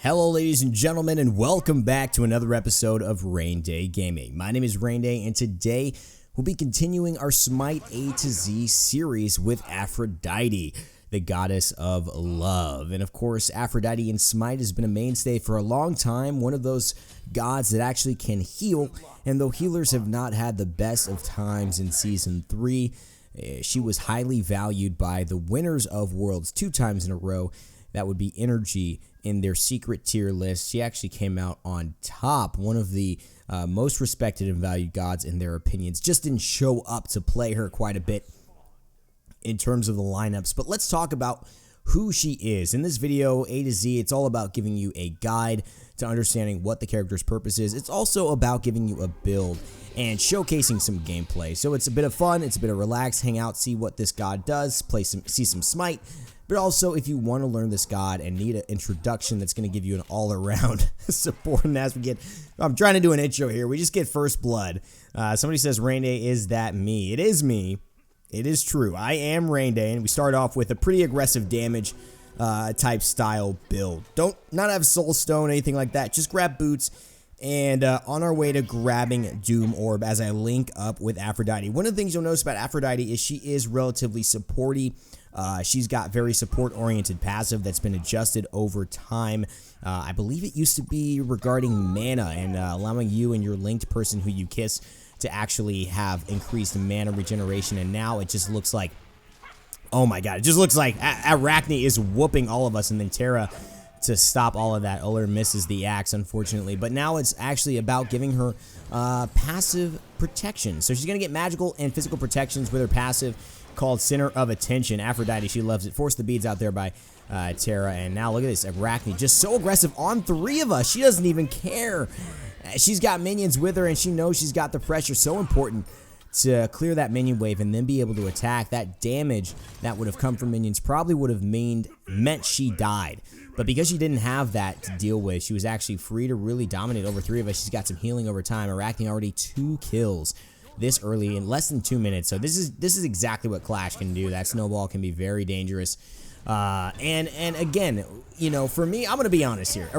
Hello ladies and gentlemen, and welcome back to another episode of Raynday Gaming. My name is Raynday, and today we'll be continuing our Smite A to Z series with Aphrodite, the goddess of love. And of course, Aphrodite in Smite has been a mainstay for a long time, one of those gods that actually can heal, and though healers have not had the best of times in Season 3, she was highly valued by the winners of Worlds 2 times in a row. That would be Energy in their secret tier list. She actually came out on top, one of the most respected and valued gods in their opinions. Just didn't show up to play her quite a bit in terms of the lineups. But let's talk about who she is. In this video, A to Z, it's all about giving you a guide to understanding what the character's purpose is. It's also about giving you a build and showcasing some gameplay. So it's a bit of fun, it's a bit of relax, hang out, see what this god does, see some Smite. But also, if you want to learn this god and need an introduction that's going to give you an all-around support, and as we get, I'm trying to do an intro here, we just get first blood. Somebody says, Raynday, is that me? It is me. It is true. I am Raynday, and we start off with a pretty aggressive damage type style build. Don't not have soul stone, anything like that. Just grab boots, and on our way to grabbing Doom Orb as I link up with Aphrodite. One of the things you'll notice about Aphrodite is she is relatively supporty. She's got very support-oriented passive that's been adjusted over time. I believe it used to be regarding mana and allowing you and your linked person who you kiss to actually have increased mana regeneration, and now it just looks like, oh my god, it just looks like Arachne is whooping all of us, and then Terra, to stop all of that, Uller misses the axe, unfortunately. But now it's actually about giving her passive protection. So she's going to get magical and physical protections with her passive, called Center of Attention. Aphrodite, she loves it. Force the beads out there by Terra. And now look at this, Arachne, just so aggressive on 3 of us. She doesn't even care. She's got minions with her, and she knows she's got the pressure. So important to clear that minion wave and then be able to attack. That damage that would have come from minions probably would have meant she died. But because she didn't have that to deal with, she was actually free to really dominate over 3 of us. She's got some healing over time. Arachne already 2 kills this early in less than 2 minutes. So this is exactly what Clash can do. That snowball can be very dangerous. And again, you know, for me, I'm gonna be honest here.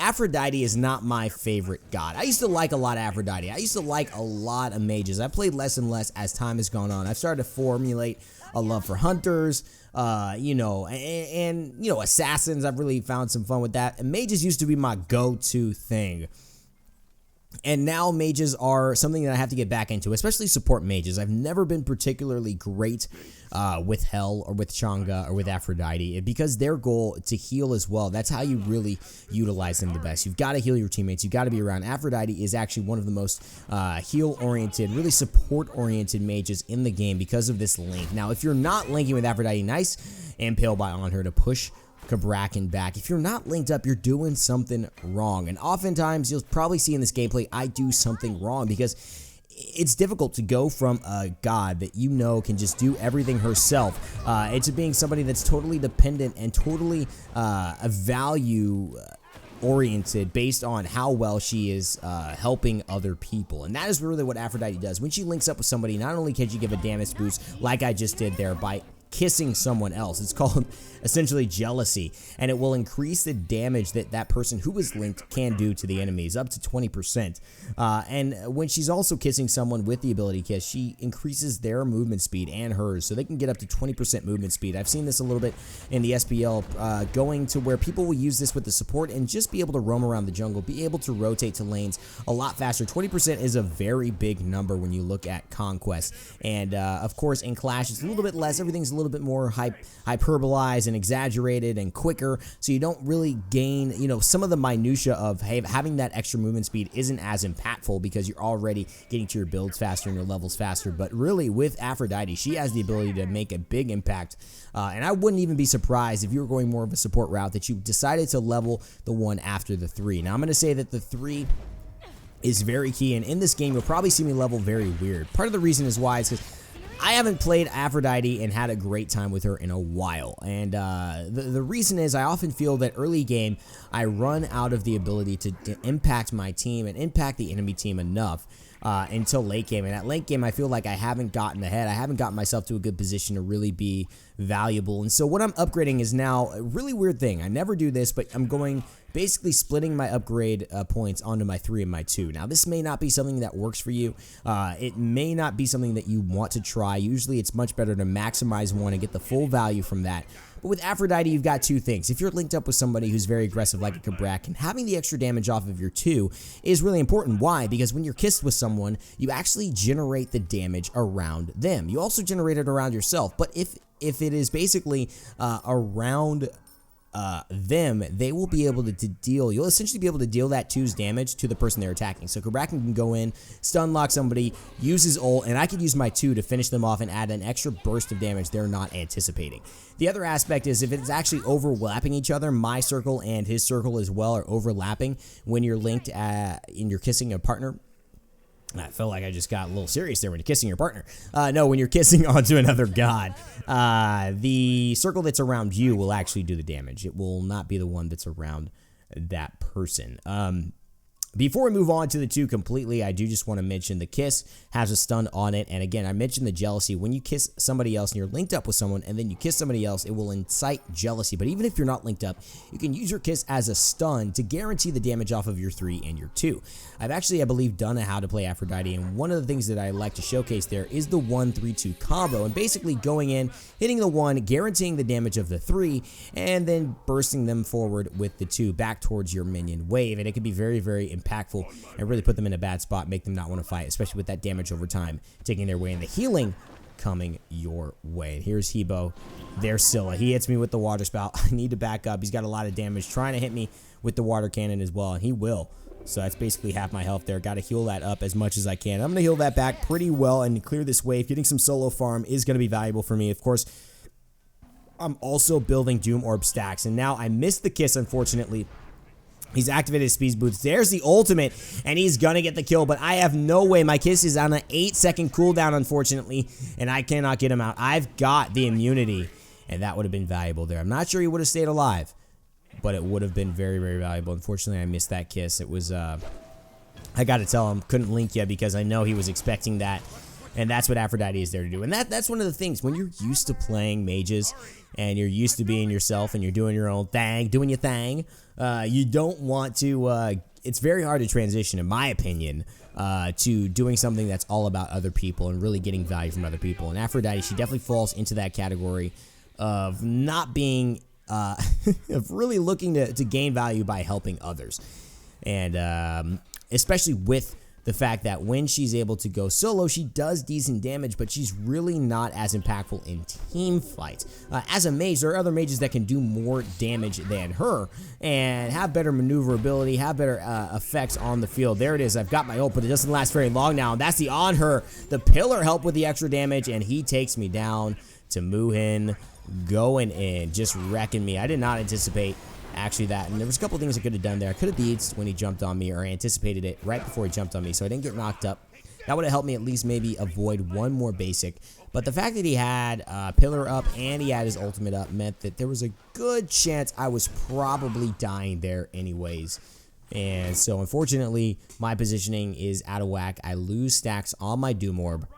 Aphrodite is not my favorite god. I used to like a lot of Aphrodite. I used to like a lot of mages. I've played less and less as time has gone on. I've started to formulate a love for hunters, you know, and you know, assassins. I've really found some fun with that. And mages used to be my go-to thing. And now mages are something that I have to get back into, especially support mages. I've never been particularly great with Hel or with Chang'e or with Aphrodite because their goal to heal as well. That's how you really utilize them the best. You've got to heal your teammates. You've got to be around. Aphrodite is actually one of the most heal-oriented, really support-oriented mages in the game because of this link. Now, if you're not linking with Aphrodite, nice Impale by on her to push Cabrakan back. If you're not linked up, you're doing something wrong. And oftentimes, you'll probably see in this gameplay, I do something wrong because it's difficult to go from a god that you know can just do everything herself into being somebody that's totally dependent and totally a value oriented based on how well she is helping other people. And that is really what Aphrodite does. When she links up with somebody, not only can she give a damage boost like I just did there by kissing someone else. It's called essentially jealousy, and it will increase the damage that that person who is linked can do to the enemies up to 20%. And when she's also kissing someone with the ability kiss, she increases their movement speed and hers, so they can get up to 20% movement speed. I've seen this a little bit in the SPL, going to where people will use this with the support and just be able to roam around the jungle, be able to rotate to lanes a lot faster. 20% is a very big number when you look at Conquest, and of course in Clash it's a little bit less. Everything's a little bit more hyperbolized and exaggerated and quicker, so you don't really gain, you know, some of the minutia of having that extra movement speed isn't as impactful because you're already getting to your builds faster and your levels faster. But really with Aphrodite, she has the ability to make a big impact, and I wouldn't even be surprised if you were going more of a support route that you decided to level the 1 after the 3. Now I'm going to say that the 3 is very key, and in this game you'll probably see me level very weird. Part of the reason is why is because I haven't played Aphrodite and had a great time with her in a while, and the reason is I often feel that early game I run out of the ability to impact my team and impact the enemy team enough until late game, and at late game I feel like I haven't gotten ahead. I haven't gotten myself to a good position to really be valuable. And so what I'm upgrading is now a really weird thing. I never do this, but I'm going basically splitting my upgrade points onto my 3 and my 2. Now, this may not be something that works for you. It may not be something that you want to try. Usually, it's much better to maximize one and get the full value from that. But with Aphrodite, you've got two things. If you're linked up with somebody who's very aggressive like a Cabrakan, having the extra damage off of your 2 is really important. Why? Because when you're kissed with someone, you actually generate the damage around them. You also generate it around yourself. But if it is basically around them, they will be able to deal, you'll essentially be able to deal that 2's damage to the person they're attacking. So Cabrakan can go in, stun lock somebody, use his ult, and I could use my 2 to finish them off and add an extra burst of damage they're not anticipating. The other aspect is if it's actually overlapping each other, my circle and his circle as well are overlapping when you're linked and you're kissing a partner. I felt like I just got a little serious there when you're kissing your partner. No, when you're kissing onto another god, the circle that's around you will actually do the damage. It will not be the one that's around that person. Before we move on to the 2 completely, I do just want to mention the kiss has a stun on it. And again, I mentioned the jealousy. When you kiss somebody else and you're linked up with someone and then you kiss somebody else, it will incite jealousy. But even if you're not linked up, you can use your kiss as a stun to guarantee the damage off of your 3 and your 2. I've actually, I believe, done a how to play Aphrodite, and one of the things that I like to showcase there is the 1-3-2 combo, and basically going in, hitting the 1, guaranteeing the damage of the 3, and then bursting them forward with the 2 back towards your minion wave, and it can be very, very impactful and really put them in a bad spot, make them not want to fight, especially with that damage over time taking their way and the healing coming your way. Here's Hebo. There's Scylla. He hits me with the water spout. I need to back up. He's got a lot of damage trying to hit me with the water cannon as well, and he will. So that's basically half my health there. Got to heal that up as much as I can. I'm going to heal that back pretty well and clear this wave. Getting some solo farm is going to be valuable for me. Of course, I'm also building Doom Orb stacks, and now I missed the kiss, unfortunately. He's activated his speed boots. There's the ultimate, and he's going to get the kill, but I have no way. My kiss is on an 8-second cooldown, unfortunately, and I cannot get him out. I've got the immunity, and that would have been valuable there. I'm not sure he would have stayed alive, but it would have been very, very valuable. Unfortunately, I missed that kiss. It was, I got to tell him, couldn't link you because I know he was expecting that, and that's what Aphrodite is there to do. And that's one of the things. When you're used to playing mages, and you're used to being yourself, and you're doing your own thing, doing your thing, you don't want to, it's very hard to transition, in my opinion, to doing something that's all about other people and really getting value from other people. And Aphrodite, she definitely falls into that category of not being, of really looking to gain value by helping others. And especially with the fact that when she's able to go solo, she does decent damage, but she's really not as impactful in team fights. As a mage, there are other mages that can do more damage than her and have better maneuverability, have better effects on the field. There it is. I've got my ult, but it doesn't last very long now. And that's the on her. The pillar helped with the extra damage, and he takes me down to Muhin going in, just wrecking me. I did not anticipate actually that, and there was a couple things I could have done there. I could have beads when he jumped on me, or anticipated it right before he jumped on me, so I didn't get knocked up. That would have helped me at least maybe avoid one more basic. But the fact that he had pillar up and he had his ultimate up meant that there was a good chance I was probably dying there anyways. And so unfortunately, my positioning is out of whack. I lose stacks on my Doom Orb,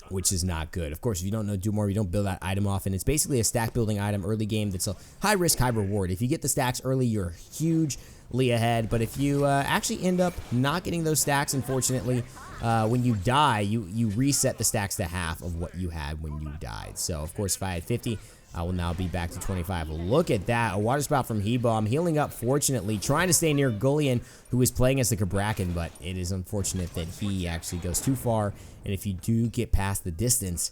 which is not good. Of course, if you don't know Doom Orb, you don't build that item often. It's basically a stack building item early game that's a high risk, high reward. If you get the stacks early, you're hugely ahead. But if you actually end up not getting those stacks, unfortunately, when you die, you reset the stacks to half of what you had when you died. So, of course, if I had 50, I will now be back to 25. Look at that. A water spout from Hebo. I'm healing up, fortunately, trying to stay near Gullion, who is playing as the Cabrakan, but it is unfortunate that he actually goes too far. And if you do get past the distance,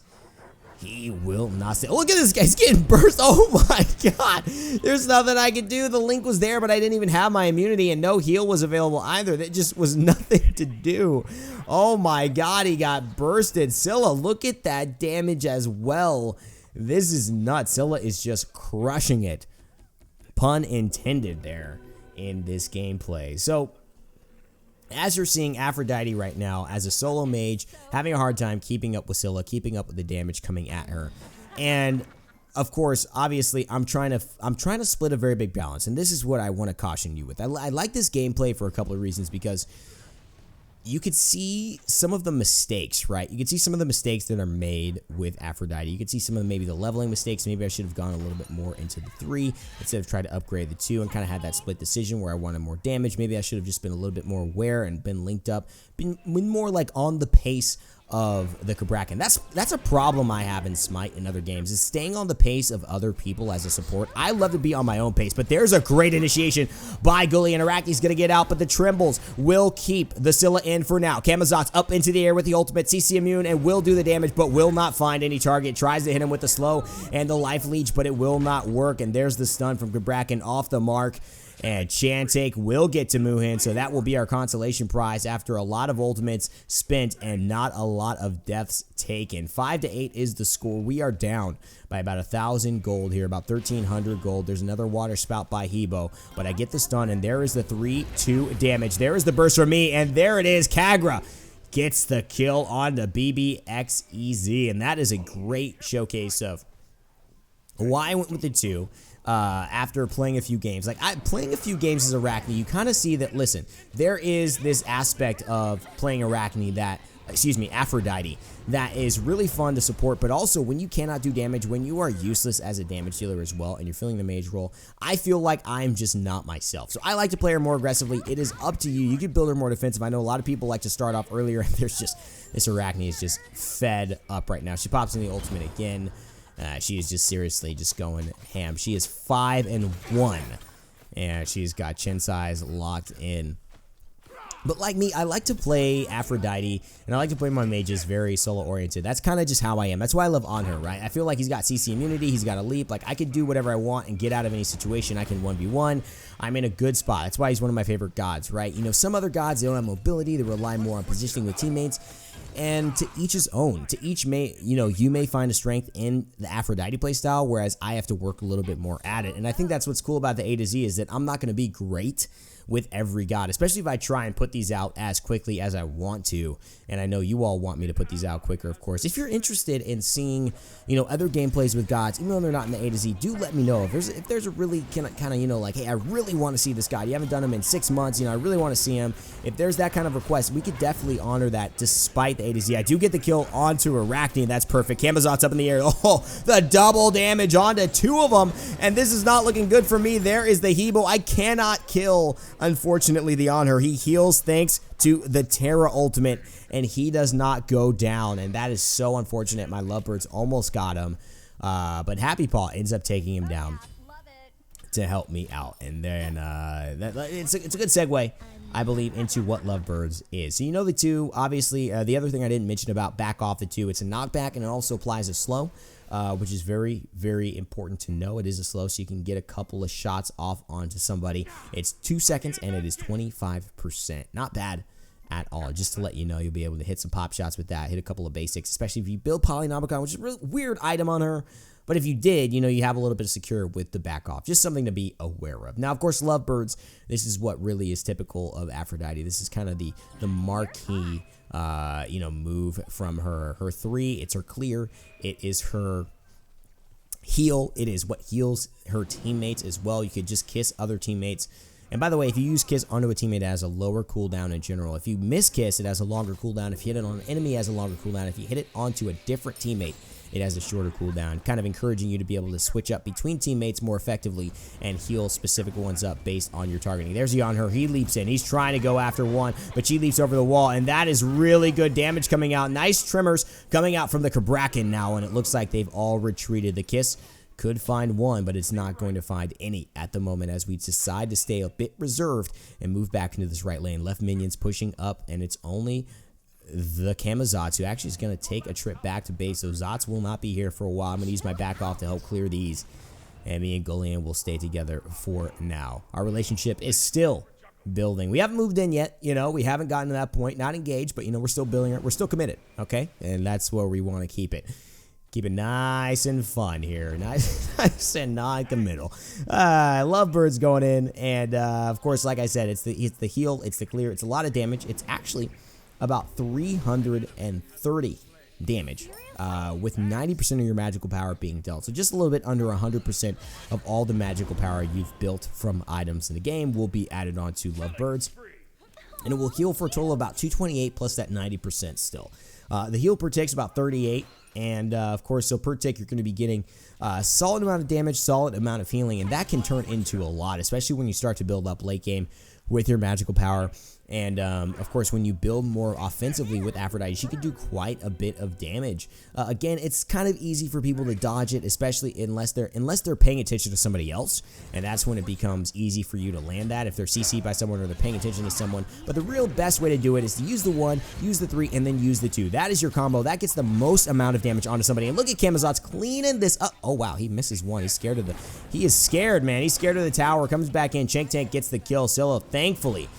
he will not stay. Look at this guy. He's getting burst. Oh, my God. There's nothing I could do. The link was there, but I didn't even have my immunity, and no heal was available either. That just was nothing to do. Oh, my God. He got bursted. Scylla, look at that damage as well. This is nuts. Scylla is just crushing it. Pun intended there in this gameplay. So, as you're seeing Aphrodite right now as a solo mage, having a hard time keeping up with Scylla, keeping up with the damage coming at her. And of course, obviously, I'm trying to split a very big balance, and this is what I want to caution you with. I like this gameplay for a couple of reasons, because you could see some of the mistakes, right? You could see some of the mistakes that are made with Aphrodite. You could see some of maybe the leveling mistakes. Maybe I should have gone a little bit more into the 3 instead of trying to upgrade the 2 and kind of had that split decision where I wanted more damage. Maybe I should have just been a little bit more aware and been linked up, been more like on the pace of the Cabrakan. That's a problem I have in Smite and other games, is staying on the pace of other people as a support. I love to be on my own pace, but there's a great initiation by Gully, and Araki's gonna get out, but the Trembles will keep the Scylla in for now. Camazot's up into the air with the ultimate, CC immune, and will do the damage, but will not find any target. Tries to hit him with the slow and the life leech, but it will not work, and there's the stun from Cabrakan off the mark. And Chantake will get to Muhin, so that will be our consolation prize after a lot of ultimates spent and not a lot of deaths taken. 5-8 is the score. We are down by about 1,000 gold here, about 1,300 gold. There's another water spout by Hebo, but I get the stun, and there is the 3-2 damage. There is the burst from me, and there it is. Kagra gets the kill on the BBXEZ, and that is a great showcase of why I went with the 2. After playing a few games. Like, playing a few games as Arachne, you kind of see that, listen, there is this aspect of playing Arachne that, Aphrodite, that is really fun to support, but also when you cannot do damage, when you are useless as a damage dealer as well, and you're filling the mage role, I feel like I'm just not myself. So I like to play her more aggressively. It is up to you. You can build her more defensive. I know a lot of people like to start off earlier, and there's just, this Arachne is just fed up right now. She pops in the ultimate again. She is just seriously just going ham. She is 5-1, and she's got chin size locked in. But like me, I like to play Aphrodite, and I like to play my mages very solo-oriented. That's kind of just how I am. That's why I love on her, right? I feel like he's got CC immunity, he's got a leap. Like, I can do whatever I want and get out of any situation. I can 1v1. I'm in a good spot. That's why he's one of my favorite gods, right? You know, some other gods, they don't have mobility. They rely more on positioning with teammates. And to each his own. To each you may find a strength in the Aphrodite playstyle, whereas I have to work a little bit more at it. And I think that's what's cool about the A to Z, is that I'm not going to be great with every god, especially if I try and put these out as quickly as I want to. And I know you all want me to put these out quicker, of course. If you're interested in seeing, other gameplays with gods, even though they're not in the A to Z, do let me know. If there's a really kind of, like, hey, I really want to see this god. You haven't done him in 6 months. I really want to see him. If there's that kind of request, we could definitely honor that despite the A to Z. I do get the kill onto Arachne. That's perfect. Camazot's up in the air. Oh, the double damage onto 2 of them. And this is not looking good for me. There is the Hebo. I cannot kill, unfortunately, the on her. He heals thanks to the Terra ultimate, and he does not go down, and that is so unfortunate. My lovebirds almost got him, but Happy Paw ends up taking him down to help me out. And then it's a good segue, I believe, into what Lovebirds is. So the 2, obviously, the other thing I didn't mention about back off the 2, it's a knockback, and it also applies a slow, which is very, very important to know. It is a slow, so you can get a couple of shots off onto somebody. It's 2 seconds, and it is 25%. Not bad at all. Just to let you know, you'll be able to hit some pop shots with that, hit a couple of basics, especially if you build Polynomicon, which is a really weird item on her. But if you did, you have a little bit of secure with the back off. Just something to be aware of. Now, of course, Lovebirds, this is what really is typical of Aphrodite. This is kind of the marquee, move from her. Her 3, it's her clear. It is her heal. It is what heals her teammates as well. You could just kiss other teammates. And by the way, if you use Kiss onto a teammate, it has a lower cooldown in general. If you miss Kiss, it has a longer cooldown. If you hit it on an enemy, it has a longer cooldown. If you hit it onto a different teammate, it has a shorter cooldown, kind of encouraging you to be able to switch up between teammates more effectively and heal specific ones up based on your targeting. There's on her. He leaps in. He's trying to go after one, but she leaps over the wall, and that is really good damage coming out. Nice tremors coming out from the Cabrakan now, and it looks like they've all retreated. The Kiss could find one, but it's not going to find any at the moment as we decide to stay a bit reserved and move back into this right lane. Left minions pushing up, and it's only the Camazotz who actually is going to take a trip back to base. So Zotz will not be here for a while. I'm going to use my back off to help clear these, and me and Gullian will stay together for now. Our relationship is still building. We haven't moved in yet, we haven't gotten to that point, not engaged, but we're still building it. We're still committed, okay? And that's where we want to keep it. Keep it nice and fun here. Nice and non-committal. Lovebirds going in. And, of course, like I said, it's the heal. It's the clear. It's a lot of damage. It's actually about 330 damage with 90% of your magical power being dealt. So just a little bit under 100% of all the magical power you've built from items in the game will be added onto Lovebirds. and it will heal for a total of about 228 plus that 90% still. The heal per tick's about 38, and of course, so per tick you're going to be getting a solid amount of damage, solid amount of healing, and that can turn into a lot, especially when you start to build up late game with your magical power. And of course, when you build more offensively with Aphrodite, she can do quite a bit of damage. Again, it's kind of easy for people to dodge it, especially unless they're paying attention to somebody else, and that's when it becomes easy for you to land that if they're CC'd by someone or they're paying attention to someone. But the real best way to do it is to use the 1, use the 3, and then use the 2. That is your combo. That gets the most amount of damage onto somebody. And look at Camazot's cleaning this up. Oh wow, he misses 1. He's scared of the. He is scared, man. He's scared of the tower. Comes back in. Shank Tank gets the kill. Scylla, thankfully,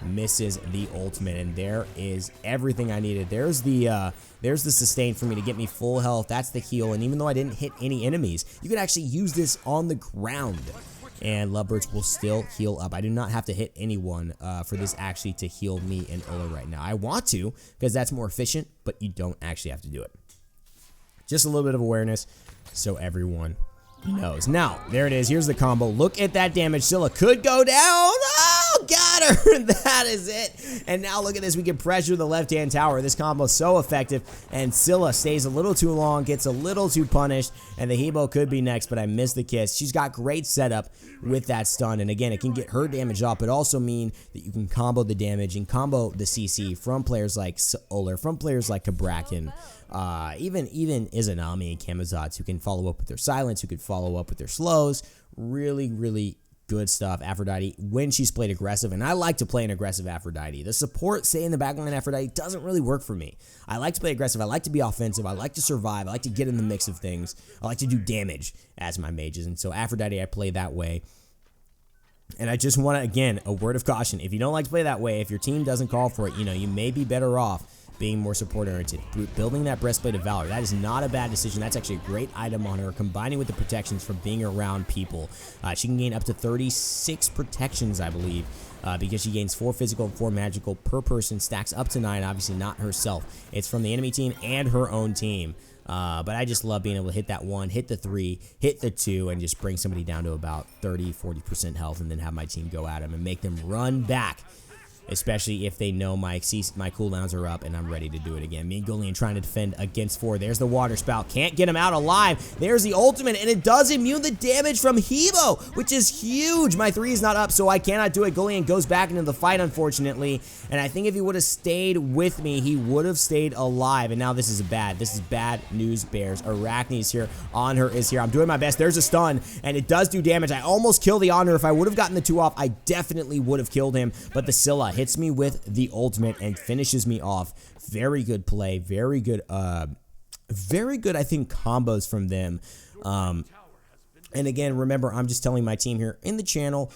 misses the ultimate, and there is everything I needed. There's the sustain for me to get me full health. That's the heal, and even though I didn't hit any enemies, you can actually use this on the ground, and Lovebirds will still heal up. I do not have to hit anyone for this actually to heal me and Ola right now. I want to, because that's more efficient, but you don't actually have to do it. Just a little bit of awareness so everyone knows. Now, there it is. Here's the combo. Look at that damage. Scylla could go down. Oh, got her. That is it. And now look at this. We can pressure the left-hand tower. This combo is so effective. And Scylla stays a little too long, gets a little too punished. And the Hebo could be next, but I missed the kiss. She's got great setup with that stun. And again, it can get her damage off, but also mean that you can combo the damage and combo the CC from players like Oler, from players like Kabrakan. Even Izanami and Camazotz, who can follow up with their silence, who can follow up with their slows. Really, really good stuff. Aphrodite, when she's played aggressive, and I like to play an aggressive Aphrodite. The support, say in the backline Aphrodite, doesn't really work for me. I like to play aggressive. I like to be offensive. I like to survive. I like to get in the mix of things. I like to do damage as my mages, and so Aphrodite, I play that way. And I just want to, again, a word of caution. If you don't like to play that way, if your team doesn't call for it, you may be better off being more support-oriented. Building that Breastplate of Valor, that is not a bad decision. That's actually a great item on her, combining with the protections from being around people. She can gain up to 36 protections, I believe, because she gains 4 physical and 4 magical per person, stacks up to 9, obviously not herself. It's from the enemy team and her own team. But I just love being able to hit that 1, hit the 3, hit the 2, and just bring somebody down to about 30-40% health, and then have my team go at them and make them run back. Especially if they know my cooldowns are up and I'm ready to do it again. Me and Gullion trying to defend against 4. There's the water spout. Can't get him out alive. There's the ultimate, and it does immune the damage from Hebo, which is huge. My 3 is not up, so I cannot do it. Gullion goes back into the fight, unfortunately. And I think if he would have stayed with me, he would have stayed alive. And now this is bad news bears. Arachne's here. On her is here. I'm doing my best. There's a stun, and it does do damage. I almost kill the Honor. If I would have gotten the 2 off, I definitely would have killed him. But the Scylla hits me with the ultimate and finishes me off. Very good play. Very good, I think, combos from them. And again, remember, I'm just telling my team here in the channel,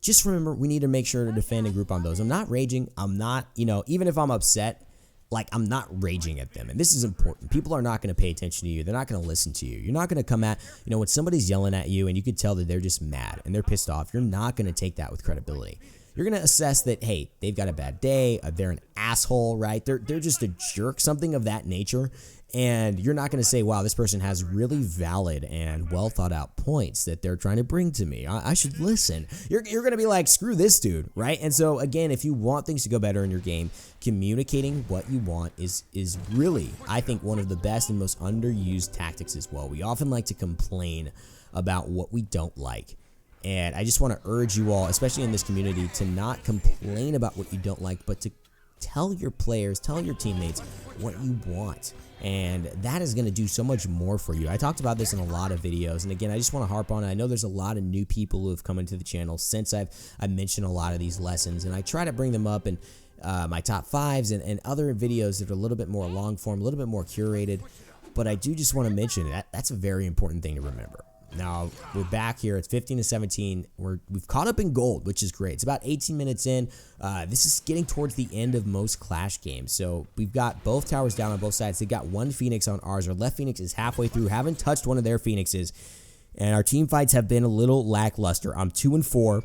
just remember, we need to make sure to defend and group on those. I'm not raging. I'm not, even if I'm upset, like, I'm not raging at them. And this is important. People are not going to pay attention to you. They're not going to listen to you. You're not going to come at, when somebody's yelling at you and you can tell that they're just mad and they're pissed off, you're not going to take that with credibility. You're going to assess that, hey, they've got a bad day, they're an asshole, right? They're just a jerk, something of that nature. And you're not going to say, wow, this person has really valid and well thought out points that they're trying to bring to me. I should listen. You're going to be like, screw this dude, right? And so, again, if you want things to go better in your game, communicating what you want is really, I think, one of the best and most underused tactics as well. We often like to complain about what we don't like. And I just want to urge you all, especially in this community, to not complain about what you don't like, but to tell your players, tell your teammates what you want. And that is going to do so much more for you. I talked about this in a lot of videos. And again, I just want to harp on it. I know there's a lot of new people who have come into the channel since I've mentioned a lot of these lessons. And I try to bring them up in my top 5s and other videos that are a little bit more long form, a little bit more curated. But I do just want to mention that's a very important thing to remember. Now, we're back here. It's 15-17. We've caught up in gold, which is great. It's about 18 minutes in. This is getting towards the end of most Clash games. So we've got both towers down on both sides. They got 1 Phoenix on ours. Our left Phoenix is halfway through. Haven't touched one of their Phoenixes. And our team fights have been a little lackluster. I'm 2-4.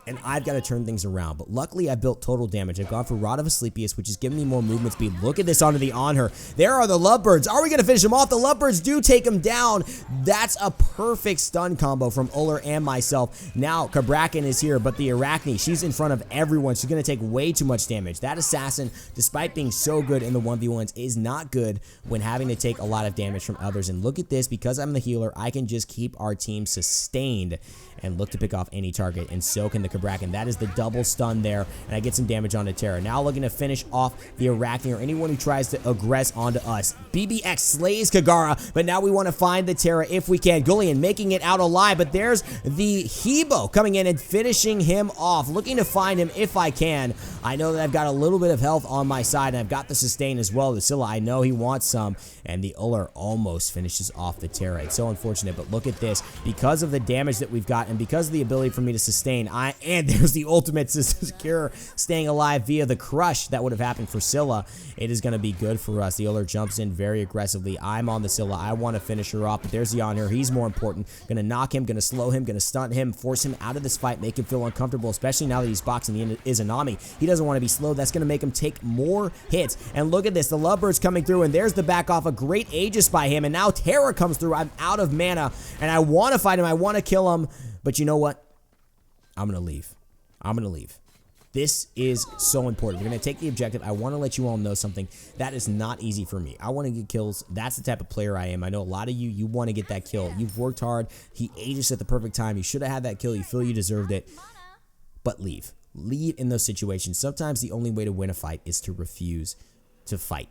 and I've got to turn things around. But luckily, I built total damage. I've gone for Rod of Asclepius, which is giving me more movement speed. Look at this onto the on her. There are the lovebirds. Are we going to finish him off? The lovebirds do take him down. That's a perfect stun combo from Uller and myself. Now, Cabrakan is here, but the Arachne, she's in front of everyone. She's going to take way too much damage. That assassin, despite being so good in the 1v1s, is not good when having to take a lot of damage from others. And look at this. Because I'm the healer, I can just keep our team sustained and look to pick off any target, and so can the Cabrakan. That is the double stun there, and I get some damage onto Terra. Now looking to finish off the Arachne or anyone who tries to aggress onto us. BBX slays Kagara, but now we want to find the Terra if we can. Gullion making it out alive, but there's the Hebo coming in and finishing him off. Looking to find him if I can. I know that I've got a little bit of health on my side, and I've got the sustain as well. The Scylla, I know he wants some, and the Uller almost finishes off the Terra. It's so unfortunate, but look at this. Because of the damage that we've got, and because of the ability for me to sustain, and there's the ultimate to secure staying alive via the crush that would have happened for Scylla, it is going to be good for us. The Uller jumps in very aggressively. I'm on the Scylla. I want to finish her off, but there's the on her. He's more important. Going to knock him, going to slow him, going to stunt him, force him out of this fight, make him feel uncomfortable, especially now that he's boxing the Izanami. He doesn't want to be slowed. That's going to make him take more hits. And look at this. The Lovebirds coming through, and there's the back off. A great Aegis by him, and now Terra comes through. I'm out of mana, and I want to fight him. I want to kill him, but you know what? I'm going to leave. I'm going to leave. This is so important. We're going to take the objective. I want to let you all know something. That is not easy for me. I want to get kills. That's the type of player I am. I know a lot of you want to get that kill. You've worked hard. He Aegis at the perfect time. You should have had that kill. You feel you deserved it. But leave. Leave in those situations. Sometimes the only way to win a fight is to refuse to fight.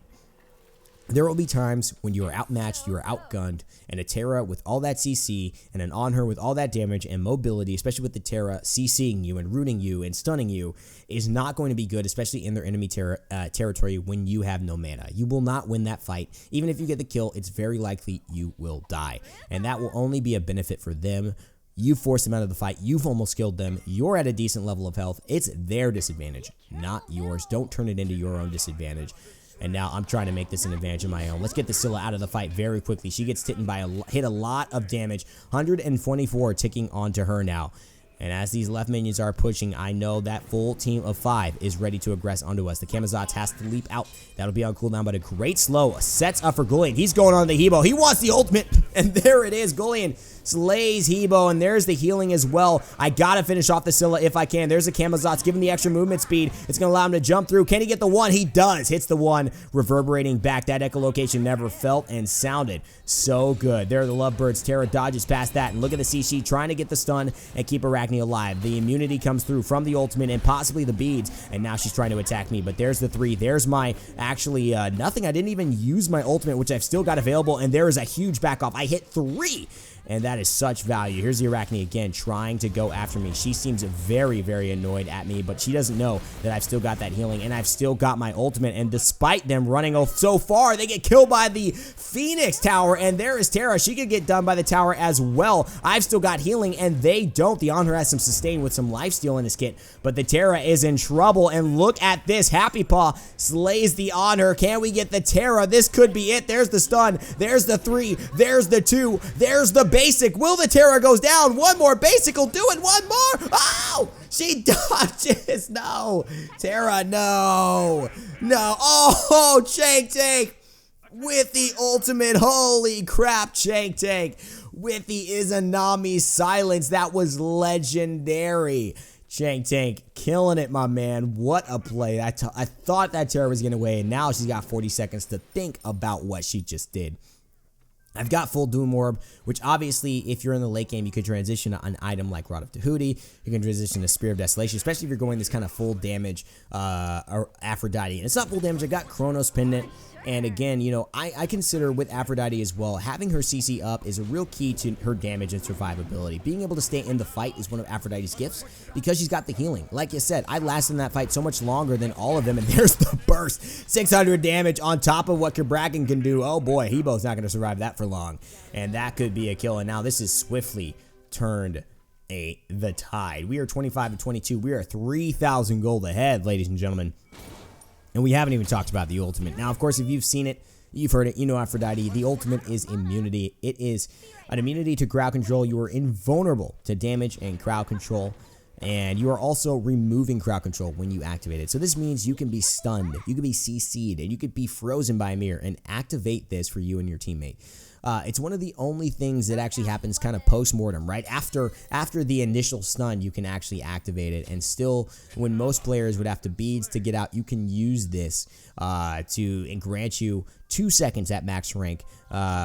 There will be times when you are outmatched, you are outgunned, and a Terra with all that CC and an on her with all that damage and mobility, especially with the Terra CCing you and rooting you and stunning you, is not going to be good, especially in their enemy territory when you have no mana. You will not win that fight. Even if you get the kill, it's very likely you will die, and that will only be a benefit for them. You forced them out of the fight. You've almost killed them. You're at a decent level of health. It's their disadvantage, not yours. Don't turn it into your own disadvantage. And now I'm trying to make this an advantage of my own. Let's get the Scylla out of the fight very quickly. She gets hit a lot of damage. 124 ticking onto her now. And as these left minions are pushing, I know that full team of 5 is ready to aggress onto us. The Camazotz has to leap out. That'll be on cooldown, but a great slow sets up for Gullion. He's going on the Hebo. He wants the ultimate, and there it is. Gullion slays Hebo, and there's the healing as well. I gotta finish off the Scylla if I can. There's the Camazotz, giving the extra movement speed. It's gonna allow him to jump through. Can he get the one? He does. Hits the one, reverberating back. That echolocation never felt and sounded so good. There are the Lovebirds. Terra dodges past that, and look at the CC trying to get the stun and keep Arachne alive. The immunity comes through from the ultimate and possibly the beads, and now she's trying to attack me, but there's the 3. There's my, actually, nothing. I didn't even use my ultimate, which I've still got available, and there is a huge back off. I hit 3, and that is such value. Here's the Arachne again, trying to go after me. She seems very, very annoyed at me, but she doesn't know that I've still got that healing, and I've still got my ultimate, and despite them running so far, they get killed by the Phoenix Tower, and there is Terra. She could get done by the tower as well. I've still got healing, and they don't. The Honor has some sustain with some lifesteal in his kit, but the Terra is in trouble, and look at this. Happy Paw slays the Honor. Can we get the Terra? This could be it. There's the stun. There's the 3. There's the 2. There's the basic. Will the Terra goes down? One more basic will do it. One more. Oh, she dodges. No. Terra, no. No. Oh, Shank Tank with the ultimate. Holy crap, Shank Tank with the Izanami silence. That was legendary. Shank Tank killing it, my man. What a play. I thought that Terra was going to win. Now she's got 40 seconds to think about what she just did. I've got full Doom Orb, which obviously, if you're in the late game, you could transition to an item like Rod of Tahuti. You can transition to Spear of Desolation, especially if you're going this kind of full damage Aphrodite. And it's not full damage. I got Chronos Pendant. And again, you know, I consider with Aphrodite as well, having her CC up is a real key to her damage and survivability. Being able to stay in the fight is one of Aphrodite's gifts because she's got the healing. Like you said, I lasted in that fight so much longer than all of them, and there's the burst. 600 damage on top of what Cabrakan can do. Oh boy, Hebo's not going to survive that for long. And that could be a kill. And now this is swiftly turned the tide. We are 25-22. We are 3,000 gold ahead, ladies and gentlemen. And we haven't even talked about the ultimate. Now, of course, if you've seen it, you've heard it, you know Aphrodite. The ultimate is immunity. It is an immunity to crowd control. You are invulnerable to damage and crowd control. And you are also removing crowd control when you activate it. So this means you can be stunned, you can be CC'd, and you could be frozen by a mirror and activate this for you and your teammate. It's one of the only things that actually happens kind of post-mortem, right? After the initial stun, you can actually activate it. And still, when most players would have to beads to get out, you can use this to grant you 2 seconds at max rank,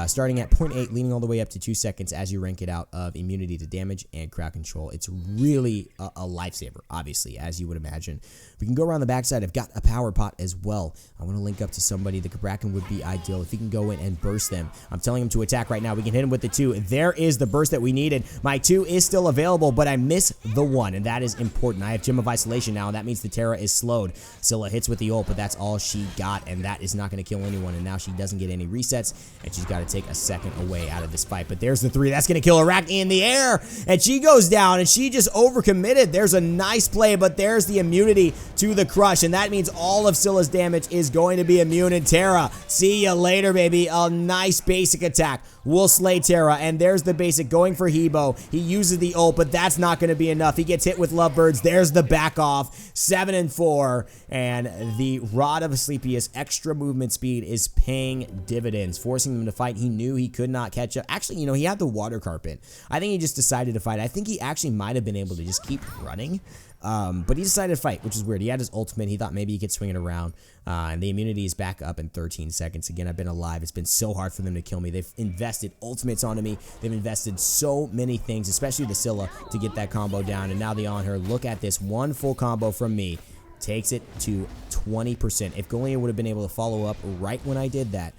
starting at 0.8, leading all the way up to 2 seconds as you rank it out of immunity to damage and crowd control. It's really a lifesaver, obviously, as you would imagine. We can go around the backside. I've got a power pot as well. I want to link up to somebody. The Cabrakan would be ideal if he can go in and burst them. I'm telling him to attack right now. We can hit him with the 2. There is the burst that we needed. My 2 is still available, but I miss the 1, and that is important. I have Gem of Isolation now, and that means the Terra is slowed. Scylla hits with the ult, but that's all she got, and that is not going to kill anyone, and now she doesn't get any resets, and she's got to take a second away out of this fight. But there's the 3. That's going to kill Arachne in the air, and she goes down, and she just overcommitted. There's a nice play, but there's the immunity to the crush, and that means all of Scylla's damage is going to be immune. And Terra, see ya later, baby. A nice basic attack will slay Terra, and there's the basic going for Hebo. He uses the ult, but that's not going to be enough. He gets hit with Lovebirds. There's the back off. 7 and 4, and the Rod of Asclepius extra movement speed is paying dividends, forcing him to fight. He knew he could not catch up. Actually, you know, he had the water carpet. I think he just decided to fight. I think he actually might have been able to just keep running. But he decided to fight, which is weird. He had his ultimate. He thought maybe he could swing it around. And the immunity is back up in 13 seconds. Again, I've been alive. It's been so hard for them to kill me. They've invested ultimates onto me. They've invested so many things, especially the Scylla, to get that combo down. And now the On Her. Look at this. One full combo from me takes it to 20%. If Goliath would have been able to follow up right when I did that,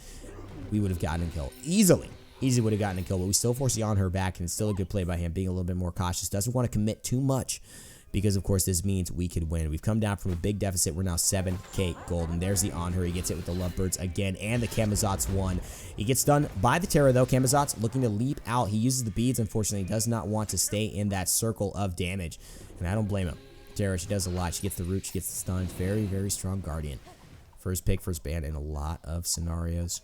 we would have gotten a kill easily. Easily would have gotten a kill, but we still force the On Her back, and it's still a good play by him, being a little bit more cautious. Doesn't want to commit too much, because of course this means we could win. We've come down from a big deficit. We're now 7k gold, and there's the On Her. He gets it with the Lovebirds again, and the Camazotz 1. He gets done by the Terra though. Camazotz looking to leap out. He uses the beads, unfortunately. He does not want to stay in that circle of damage, and I don't blame him. Terra, she does a lot. She gets the root, she gets the stun. Very, very strong Guardian. First pick, first ban in a lot of scenarios.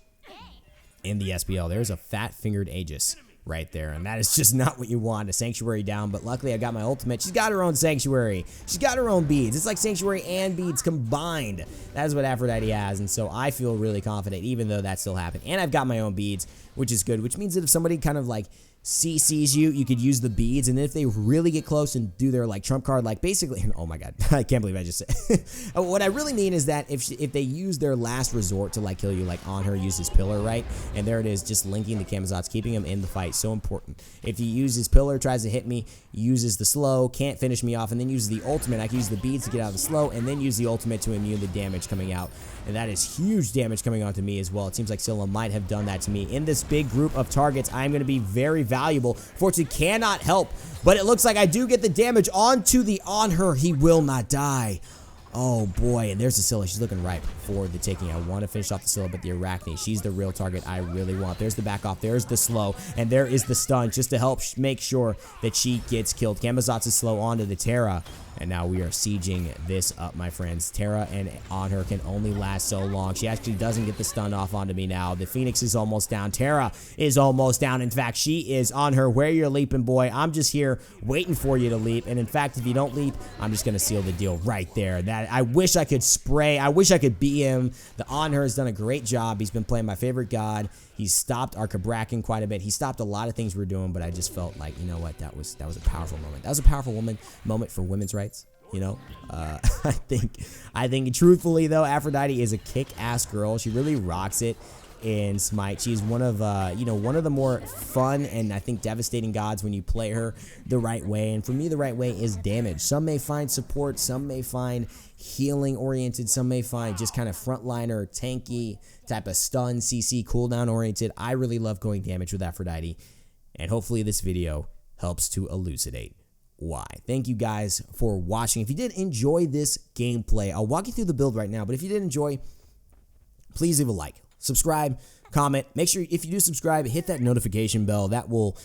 In the SPL, there's a fat-fingered Aegis right there, and that is just not what you want. A Sanctuary down, but luckily I got my ultimate. She's got her own Sanctuary. She's got her own beads. It's like Sanctuary and beads combined. That is what Aphrodite has, and so I feel really confident, even though that still happened. And I've got my own beads, which is good, which means that if somebody kind of like CCs you, you could use the beads, and then if they really get close and do their like trump card, like basically, oh my god, I can't believe I just said. What I really mean is that if they use their last resort to like kill you, like On Her uses Pillar, right? And there it is, just linking the Camazotz, keeping him in the fight, so important. If he uses Pillar, tries to hit me, uses the slow, can't finish me off, and then uses the ultimate, I can use the beads to get out of the slow, and then use the ultimate to immune the damage coming out. And that is huge damage coming onto me as well. It seems like Scylla might have done that to me. In this big group of targets, I'm going to be very valuable. Fortunately, cannot help, but it looks like I do get the damage onto the On Her. He will not die. Oh boy, and there's the Scylla. She's looking ripe for the taking. I want to finish off the Scylla, but the Arachne, she's the real target I really want. There's the back off, there's the slow, and there is the stun just to help make sure that she gets killed. Camazotz is slow onto the Terra, and now we are sieging this up, my friends. Terra and On Her can only last so long. She actually doesn't get the stun off onto me now. The Phoenix is almost down. Terra is almost down. In fact, she is On Her. Where you're leaping, boy. I'm just here waiting for you to leap, and in fact, if you don't leap, I'm just going to seal the deal right there. I wish I could spray. I wish I could beat him. The On Her has done a great job. He's been playing my favorite god. He's stopped our Cabrakan quite a bit. He stopped a lot of things we're doing, but I just felt like, you know what, that was a powerful moment. That was a powerful moment for women's rights. You know, I think truthfully though, Aphrodite is a kick-ass girl. She really rocks it in Smite. She's one of one of the more fun and I think devastating gods when you play her the right way. And for me, the right way is damage. Some may find support, some may find healing oriented, some may find just kind of frontliner, tanky type of stun, CC, cooldown oriented. I really love going damage with Aphrodite, and hopefully this video helps to elucidate why. Thank you guys for watching. If you did enjoy this gameplay, I'll walk you through the build right now, but if you did enjoy, please leave a like, subscribe, comment. Make sure if you do subscribe, hit that notification bell. That will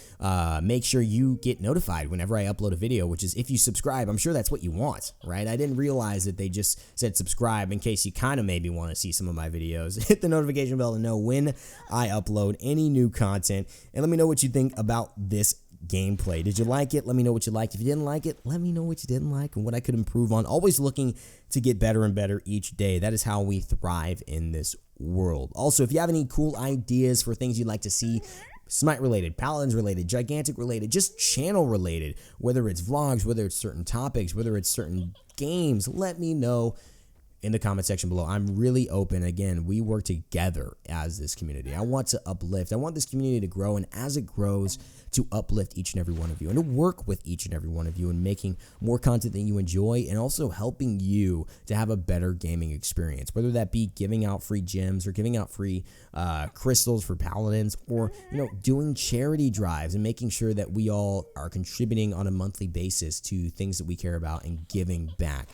make sure you get notified whenever I upload a video, which is if you subscribe, I'm sure that's what you want, right? I didn't realize that they just said subscribe in case you kind of maybe want to see some of my videos. Hit the notification bell to know when I upload any new content, and let me know what you think about this gameplay. Did you like it? Let me know what you liked. If you didn't like it, let me know what you didn't like and what I could improve on. Always looking to get better and better each day. That is how we thrive in this world. Also, if you have any cool ideas for things you'd like to see, Smite related, Paladins related, Gigantic related, just channel related, whether it's vlogs, whether it's certain topics, whether it's certain games, let me know in the comment section below. I'm really open. Again, we work together as this community. I want to uplift. I want this community to grow, and as it grows, to uplift each and every one of you and to work with each and every one of you and making more content that you enjoy, and also helping you to have a better gaming experience, whether that be giving out free gems or giving out free crystals for Paladins, or doing charity drives and making sure that we all are contributing on a monthly basis to things that we care about and giving back.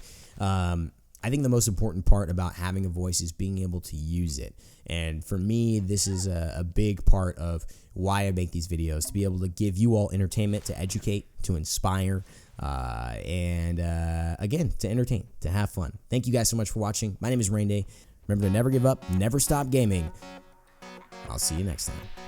I think the most important part about having a voice is being able to use it. And for me, this is a big part of why I make these videos, to be able to give you all entertainment, to educate, to inspire, and again, to entertain, to have fun. Thank you guys so much for watching. My name is Raynday. Remember to never give up, never stop gaming. I'll see you next time.